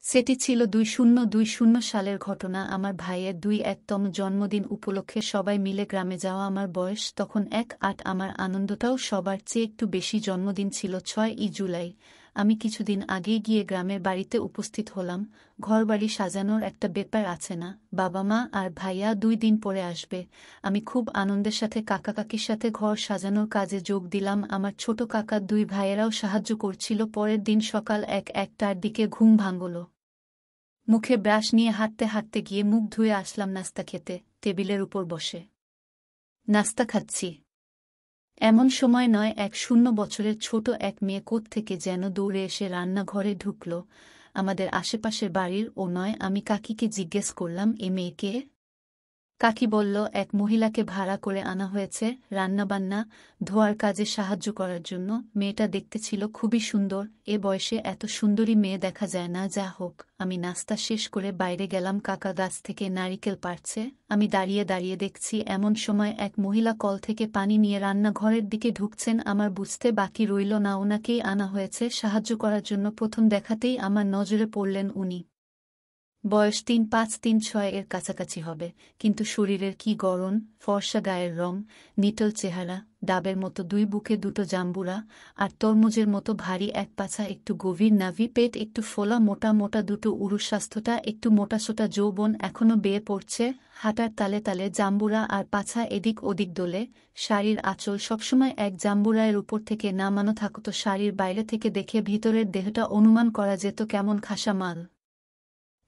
সেটি ছিল 2020 সালের ঘটনা। আমার ভাইয়ের 21তম জন্মদিন উপলক্ষে সবাই মিলে গ্রামে যাওয়া। আমার বয়স তখন 1-8। আমার আনন্দটাও সবার চেয়ে একটু বেশি। জন্মদিন ছিল 6ই জুলাই। আমি কিছুদিন আগেই গিয়ে গ্রামের বাড়িতে উপস্থিত হলাম। ঘরবাড়ি সাজানোর একটা ব্যাপার আছে না? বাবা মা আর ভাইয়া 2 দিন পরে আসবে। আমি খুব আনন্দের সাথে কাকা কাকির সাথে ঘর সাজানোর কাজে যোগ দিলাম। আমার ছোট কাকা 2 ভাইয়েরাও সাহায্য করছিল। পরের দিন সকাল 1-1টার দিকে ঘুম ভাঙল। মুখে ব্রাশ নিয়ে হাঁটতে হাঁটতে গিয়ে মুখ ধুয়ে আসলাম নাস্তা খেতে। টেবিলের উপর বসে নাস্তা খাচ্ছি। এমন সময় নয়, 10 বছরের ছোট এক মেয়ে কোত্থেকে যেন দৌড়ে এসে রান্নাঘরে ঢুকল। আমাদের আশেপাশের বাড়ির ও নয়। আমি কাকিকে জিজ্ঞেস করলাম, এ মেয়েকে? কাকি বলল, এক মহিলাকে ভাড়া করে আনা হয়েছে রান্নাবান্না ধোয়ার কাজে সাহায্য করার জন্য। মেয়েটা দেখতে ছিল খুবই সুন্দর। এ বয়সে এত সুন্দরী মেয়ে দেখা যায় না। যা হোক, আমি নাস্তা শেষ করে বাইরে গেলাম। কাকা গাছ থেকে নারিকেল পাড়ছে। আমি দাঁড়িয়ে দাঁড়িয়ে দেখছি। এমন সময় এক মহিলা কল থেকে পানি নিয়ে রান্নাঘরের দিকে ঢুকছেন। আমার বুঝতে বাকি রইল না, ওনাকেই আনা হয়েছে সাহায্য করার জন্য। প্রথম দেখাতেই আমার নজরে পড়লেন উনি। বয়স 3-5-3-6 এর কাছাকাছি হবে, কিন্তু শরীরের কি গড়ন! ফর্সা গায়ের রং, নিটল চেহারা, ডাবের মতো 2 বুকে 2টো জাম্বুরা, আর তরমুজের মতো ভারী এক পাছা, একটু গভীর নাভি, পেট একটু ফোলা, মোটা মোটা 2টো উরু, স্বাস্থ্যটা একটু মোটাসোটা, যৌবন এখনো বেয়ে পড়ছে। হাঁটার তালে তালে জাম্বুরা আর পাছা এদিক ওদিক দোলে। শাড়ির আঁচল সবসময় এক জাম্বুরায়ের উপর থেকে নামানো থাকত। শাড়ির বাইরে থেকে দেখে ভিতরের দেহটা অনুমান করা যেত কেমন খাসা মাল।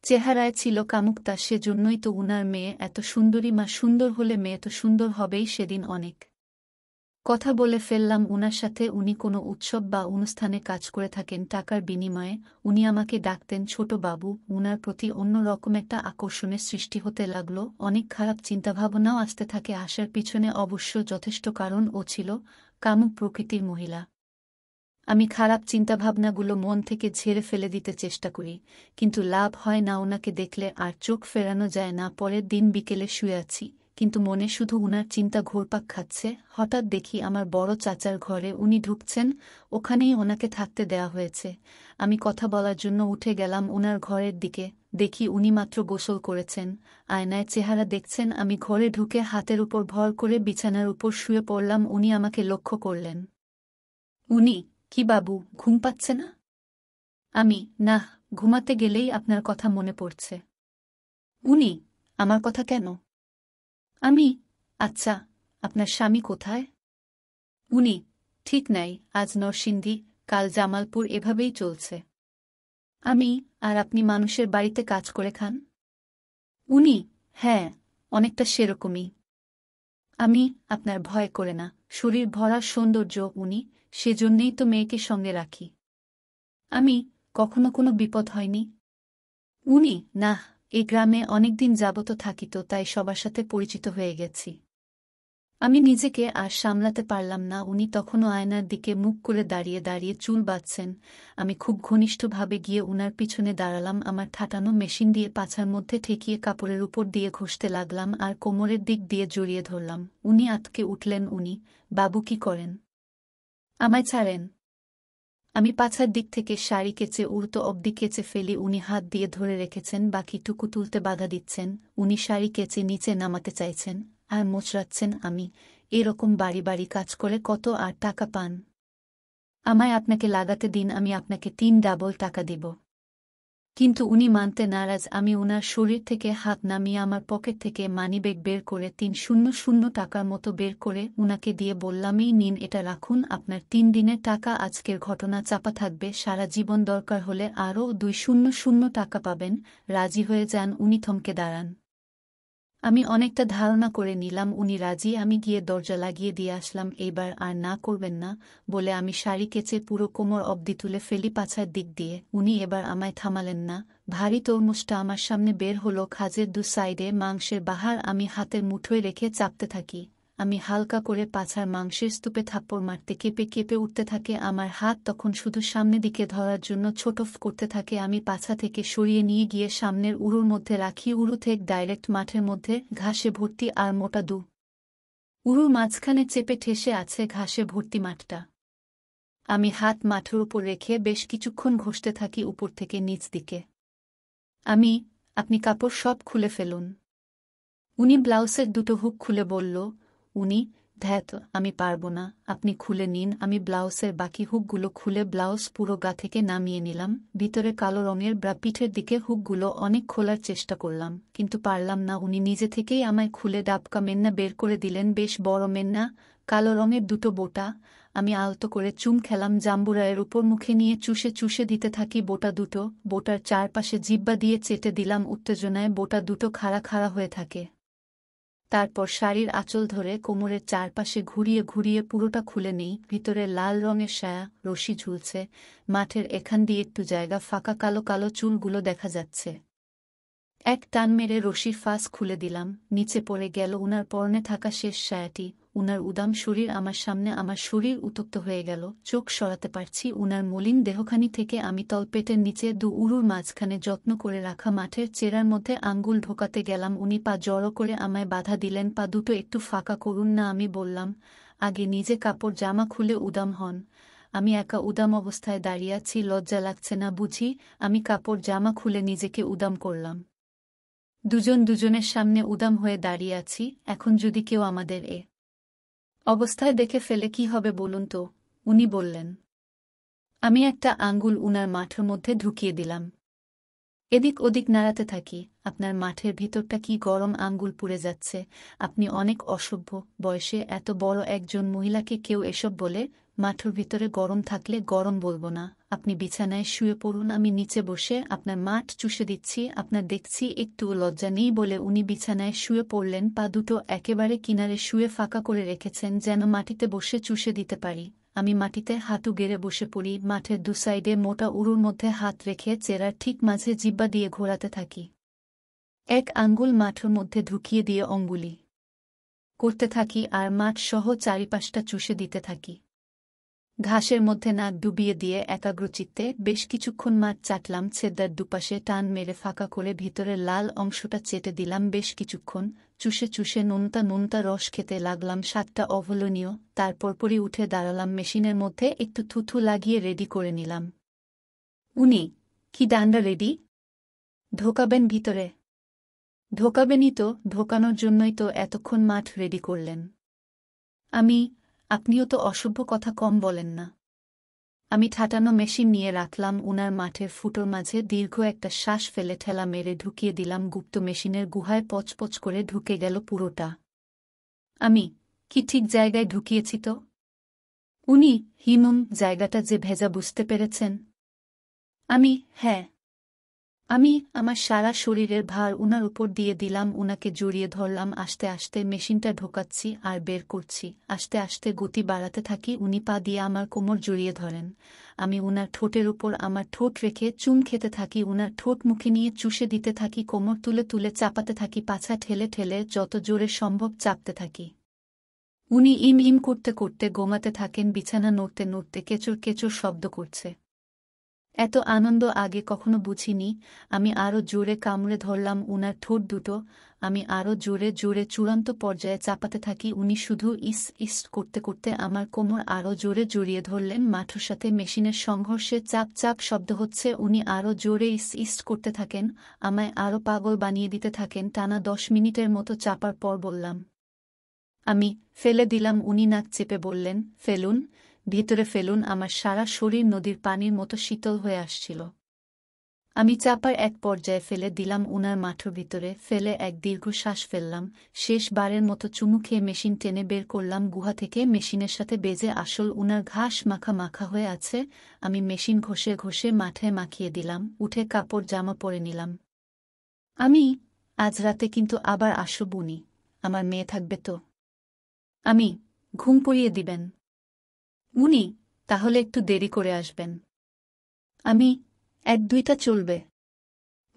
চেহারায় ছিল কামুকতা। সেজন্যই তো উনার মেয়ে এত সুন্দরী। মা সুন্দর হলে মেয়ে তো সুন্দর হবেই। সেদিন অনেক কথা বলে ফেললাম উনার সাথে। উনি কোনো উৎসব বা অনুষ্ঠানে কাজ করে থাকেন টাকার বিনিময়ে। উনি আমাকে ডাকতেন ছোট বাবু। উনার প্রতি অন্য রকম একটা আকর্ষণের সৃষ্টি হতে লাগলো। অনেক খারাপ চিন্তাভাবনাও আসতে থাকে। আসার পিছনে অবশ্য যথেষ্ট কারণ। ও ছিল কামুক প্রকৃতির মহিলা। আমি খারাপ চিন্তাভাবনাগুলো মন থেকে ঝেড়ে ফেলে দিতে চেষ্টা করি, কিন্তু লাভ হয় না। ওনাকে দেখলে আর চোখ ফেরানো যায় না। পরের দিন বিকেলে শুয়ে আছি, কিন্তু মনে শুধু উনার চিন্তা ঘুরপাক খাচ্ছে। হঠাৎ দেখি আমার বড় চাচার ঘরে উনি ঢুকছেন। ওখানেই ওনাকে থাকতে দেয়া হয়েছে। আমি কথা বলার জন্য উঠে গেলাম উনার ঘরের দিকে। দেখি উনি মাত্র গোসল করেছেন, আয়নায় চেহারা দেখছেন। আমি ঘরে ঢুকে হাতের উপর ভর করে বিছানার উপর শুয়ে পড়লাম। উনি আমাকে লক্ষ্য করলেন। উনি, কি বাবু, ঘুম পাচ্ছে না? আমি, না, ঘুমাতে গেলেই আপনার কথা মনে পড়ছে। উনি, আমার কথা কেন? আমি, আচ্ছা, আপনার স্বামী কোথায়? উনি, ঠিক নাই, আজ নরসিংদী, কাল জামালপুর, এভাবেই চলছে। আমি, আর আপনি মানুষের বাড়িতে কাজ করে খান? উনি, হ্যাঁ, অনেকটা সেরকমই। আমি, আপনার ভয় করে না? শরীর ভরা সৌন্দর্য উনি, সেজন্যেই তো মেয়েকে সঙ্গে রাখি। আমি, কখনো কোনো বিপদ হয়নি? উনি, না, এই গ্রামে অনেকদিন যাবত থাকি তো, তাই সবার সাথে পরিচিত হয়ে গেছি। আমি নিজেকে আর সামলাতে পারলাম না। উনি তখনও আয়নার দিকে মুখ করে দাঁড়িয়ে দাঁড়িয়ে চুল বাঁধছেন। আমি খুব ঘনিষ্ঠভাবে গিয়ে উনার পিছনে দাঁড়ালাম। আমার ঠাটানো মেশিন দিয়ে পাছার মধ্যে ঠেকিয়ে কাপড়ের উপর দিয়ে ঘষতে লাগলাম আর কোমরের দিক দিয়ে জড়িয়ে ধরলাম। উনি আঁতকে উঠলেন। উনি, বাবু, কি করেন? আমায় ছাড়েন। আমি পাছার দিক থেকে শাড়ি কেচে উল্টো অবধি কেচে ফেলি। উনি হাত দিয়ে ধরে রেখেছেন, বাকিটুকু তুলতে বাধা দিচ্ছেন। উনি শাড়ি কেচে নিচে নামাতে চাইছেন আর মোচড়াচ্ছেন। আমি, এরকম বাড়ি বাড়ি কাজ করে কত আর টাকা পান? আমায় আপনাকে লাগাতে দিন, আমি আপনাকে 3 ডাবল টাকা দিব। কিন্তু উনি মানতে নারাজ। আমি উনার শরীর থেকে হাত নামিয়ে আমার পকেট থেকে মানিব্যাগ বের করে 300 টাকার মতো বের করে উনাকে দিয়ে বললাম, এই নিন, এটা রাখুন, আপনার 3 দিনের টাকা। আজকের ঘটনা চাপা থাকবে, সারা জীবন দরকার হলে আরও 200 টাকা পাবেন। রাজি হয়ে যান। উনি থমকে দাঁড়ান। আমি অনেকটা ধারণা করে নিলাম উনি রাজি। আমি গিয়ে দরজা লাগিয়ে দিয়ে আসলাম। এইবার আর না করবেন না বলে আমি শাড়ি কেচে পুরো কোমর অবধি তুলে ফেলি পাছার দিক দিয়ে। উনি এবার আমায় থামালেন না। ভারী তরমুজটা আমার সামনে বের হলো, খাজের 2 সাইডে মাংসের বাহার। আমি হাতের মুঠোয় রেখে চাপতে থাকি। আমি হালকা করে পাছার মাংসের স্তূপে থাপ্পড় মারতে কেঁপে কেঁপে উঠতে থাকে। আমার হাত তখন শুধু সামনে দিকে ধরার জন্য ছোটফ করতে থাকে। আমি পাছা থেকে সরিয়ে নিয়ে গিয়ে সামনের উড়ুর মধ্যে রাখি। উড়ু থেকে ডাইরেক্ট মাঠের মধ্যে, ঘাসে ভর্তি আর মোটা 2 উড়ুর মাঝখানে চেপে ঠেসে আছে ঘাসে ভর্তি মাঠটা। আমি হাত মাঠের উপর রেখে বেশ কিছুক্ষণ ঘষতে থাকি উপর থেকে নিচ দিকে। আপনি কাপড় সব খুলে ফেলুন। উনি ব্লাউজের দুটো হুক খুলে বলল। উনি, ধ্যাত, আমি পারব না, আপনি খুলে নিন। আমি ব্লাউজের বাকি হুকগুলো খুলে ব্লাউজ পুরো গা থেকে নামিয়ে নিলাম। ভিতরে কালো রঙের ব্রা পিঠের দিকে হুকগুলো অনেক খোলার চেষ্টা করলাম, কিন্তু পারলাম না। উনি নিজে থেকেই আমায় খুলে ডাবকা মেন্না বের করে দিলেন, বেশ বড় মেন্না, কালো রঙের দুটো বোটা। আমি আলতো করে চুম খেলাম জাম্বুরায়ের উপর, মুখে নিয়ে চুষে চুষে দিতে থাকি বোটা দুটো। বোটার চারপাশে জিহ্বা দিয়ে চেটে দিলাম, উত্তেজনায় বোটা দুটো খাড়া খাড়া হয়ে থাকে। তারপর শাড়ির আঁচল ধরে কোমরের চারপাশে ঘুরিয়ে ঘুরিয়ে পুরোটা খুলে নেই। ভিতরে লাল রঙের সায়া, রশি ঝুলছে, মাঠের এখান দিয়ে একটু জায়গা ফাঁকা, কালো কালো চুলগুলো দেখা যাচ্ছে। এক টান মেরে রশির ফাঁস খুলে দিলাম, নিচে পড়ে গেল উনার পরনে থাকা শেষ সায়াটি। উনার উদাম শরীর আমার সামনে, আমার শরীর উত্তপ্ত হয়ে গেল। চোখ সরাতে পারছি উনার মলিন দেহখানি থেকে। আমি তলপেটের নিচে দু উরুর মাঝখানে যত্ন করে রাখা মাঠের চেরার মধ্যে আঙ্গুল ঢোকাতে গেলাম। উনি পা জড়ো করে আমায় বাধা দিলেন, পা দুটো একটু ফাঁকা করুন না। আমি বললাম, আগে নিজে কাপড় জামা খুলে উদাম হন। আমি একা উদাম অবস্থায় দাঁড়িয়ে আছি, লজ্জা লাগছে না বুঝি? আমি কাপড় জামা খুলে নিজেকে উদাম করলাম। দুজন দুজনের সামনে উদাম হয়ে দাঁড়িয়ে আছি। এখন যদি কেউ আমাদের এ অবস্থায় দেখে ফেলে কি হবে বলুন তো? উনি বললেন। আমি একটা আঙ্গুল উনার মাঠের মধ্যে ঢুকিয়ে দিলাম। এদিক ওদিক নাড়াতে থাকি। আপনার মাঠের ভিতরটা কি গরম, আঙ্গুল পুড়ে যাচ্ছে। আপনি অনেক অসভ্য। বয়সে এত বড় একজন মহিলাকে কেউ এসব বলে? মাঠের ভিতরে গরম থাকলে গরম বলবো না। আপনি বিছানায় শুয়ে পড়ুন, আমি নিচে বসে আপনার মাঠ চুষে দিচ্ছি। আপনার দেখছি একটুও লজ্জা নেই বলে উনি বিছানায় শুয়ে পড়লেন, পা দুটো একেবারে কিনারে শুয়ে ফাঁকা করে রেখেছেন যেন মাটিতে বসে চুষে দিতে পারি। আমি মাটিতে হাঁটু গেড়ে বসে পড়ি, মাঠের দু সাইডে মোটা উরুর মধ্যে হাত রেখে চেরার ঠিক মাঝে জিহ্বা দিয়ে ঘোরাতে থাকি। এক আঙ্গুল মাঠের মধ্যে ঢুকিয়ে দিয়ে অঙ্গুলি করতে থাকি আর মাঠ সহ চারিপাশটা চুষে দিতে থাকি। ঘাসের মধ্যে নাক ডুবিয়ে দিয়ে একাগ্রচিত্তে বেশ কিছুক্ষণ মাঠ চাটলাম। ছেদ্দার দুপাশে টান মেরে ফাঁকা করে ভিতরের লাল অংশটা চেটে দিলাম বেশ কিছুক্ষণ। চুষে চুষে নোনতা নোনতা রস খেতে লাগলাম, স্বাদটা অভূলনীয়। তারপরই উঠে দাঁড়ালাম, মেশিনের মধ্যে একটু থুথু লাগিয়ে রেডি করে নিলাম। উনি, কি ডান্ডা রেডি? ঢোকাবেন ভিতরে? ঢোকাবেনই তো, ঢোকানোর জন্যই তো এতক্ষণ মাঠ রেডি করলেন। আপনিও তো অসভ্য কথা কম বলেন না। আমি ঠাটানো মেশিন নিয়ে রাখলাম উনার মাঠের ফুটোর মাঝে, দীর্ঘ একটা শ্বাস ফেলে ঠেলা মেরে ঢুকিয়ে দিলাম। গুপ্ত মেশিনের গুহায় পচপচ করে ঢুকে গেল পুরোটা। আমি কি ঠিক জায়গায় ঢুকিয়েছি তো? উনি, জায়গাটা যে ভেজা বুঝতে পেরেছেন? হ্যাঁ। আমি আমার সারা শরীরের ভার উনার উপর দিয়ে দিলাম, উনাকে জড়িয়ে ধরলাম। আস্তে আস্তে মেশিনটা ঢোকাচ্ছি আর বের করছি, আস্তে আস্তে গতি বাড়াতে থাকি। উনি পা দিয়ে আমার কোমর জড়িয়ে ধরেন। আমি উনার ঠোঁটের উপর আমার ঠোঁট রেখে চুম খেতে থাকি, উনার ঠোঁট মুখে নিয়ে চুষে দিতে থাকি, কোমর তুলে তুলে চাপাতে থাকি, পাছা ঠেলে ঠেলে যত জোরে সম্ভব চাপতে থাকি। উনি ইম ইম করতে করতে গোমাতে থাকেন, বিছানা নড়তে নড়তে কেচোর কেচোর শব্দ করছে। এত আনন্দ আগে কখনো বুঝিনি। আমি আরও জোরে কামড়ে ধরলাম উনার ঠোঁট দুটো। আমি আরও জোরে জোরে চূড়ান্ত পর্যায়ে চাপাতে থাকি। উনি শুধু ইস ইস করতে করতে আমার কোমর আরও জোরে জড়িয়ে ধরলেন। মাঠের সাথে মেশিনের সংঘর্ষে চাপ চাপ শব্দ হচ্ছে। উনি আরও জোরে ইস ইস করতে থাকেন, আমায় আরও পাগল বানিয়ে দিতে থাকেন। টানা 10 মিনিটের মতো চাপার পর বললাম, আমি ফেলে দিলাম। উনি নাক চেপে বললেন, ফেলুন, ভিতরে ফেলুন। আমার সারা শরীর নদীর পানির মতো শীতল হয়ে আসছিল। আমি চাপার এক পর্যায়ে ফেলে দিলাম উনার মাঠের ভিতরে। ফেলে এক দীর্ঘ শ্বাস ফেললাম। শেষবারের মতো চুমু খেয়ে মেশিন টেনে বের করলাম গুহা থেকে। মেশিনের সাথে বেজে আসল উনার ঘাস মাখা মাখা হয়ে আছে। আমি মেশিন ঘষে ঘষে মাঠে মাখিয়ে দিলাম, উঠে কাপড় জামা পরে নিলাম। আজ রাতে কিন্তু আবার আসব উনি, আমার মেয়ে থাকবে তো? ঘুম পড়িয়ে দিবেন? উনি, তাহলে একটু দেরি করে আসবেন। 1-2টা চলবে?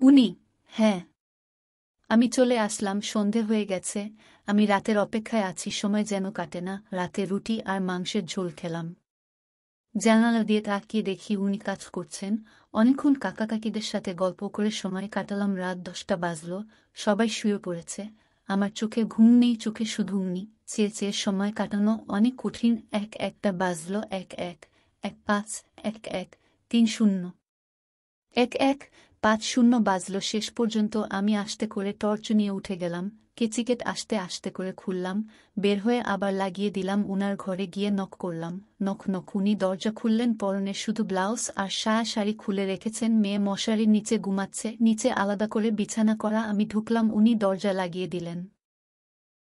উনি, হ্যাঁ। আমি চলে আসলাম, সন্ধে হয়ে গেছে। আমি রাতের অপেক্ষায় আছি, সময় যেন কাটে না। রাতে রুটি আর মাংসের ঝোল খেলাম। জানালা দিয়ে তাকিয়ে দেখি উনি কাজ করছেন। অনেকক্ষণ কাকা কাকিদের সাথে গল্প করে সময় কাটালাম। রাত 10টা বাজল, সবাই শুয়ে পড়েছে। আমার চোখে ঘুম নেই, চোখে শুধু উনি। চেয়ে চেয়ে সময় কাটানো অনেক কঠিন। 1-1টা বাজল। 1-1, 1-5, 1-1, 3-0, 1-1, 5:00 বাজল। শেষ পর্যন্ত আমি আস্তে করে টর্চ নিয়ে উঠে গেলাম। কেচিকেট আস্তে আস্তে করে খুললাম, বের হয়ে আবার লাগিয়ে দিলাম। উনার ঘরে গিয়ে নক করলাম। নখ নখ। উনি দরজা খুললেন। পরনে শুধু ব্লাউজ আর সায়া শাড়ি খুলে রেখেছেন। মেয়ে মশারির নিচে ঘুমাচ্ছে, নিচে আলাদা করে বিছানা করা। আমি ঢুকলাম, উনি দরজা লাগিয়ে দিলেন।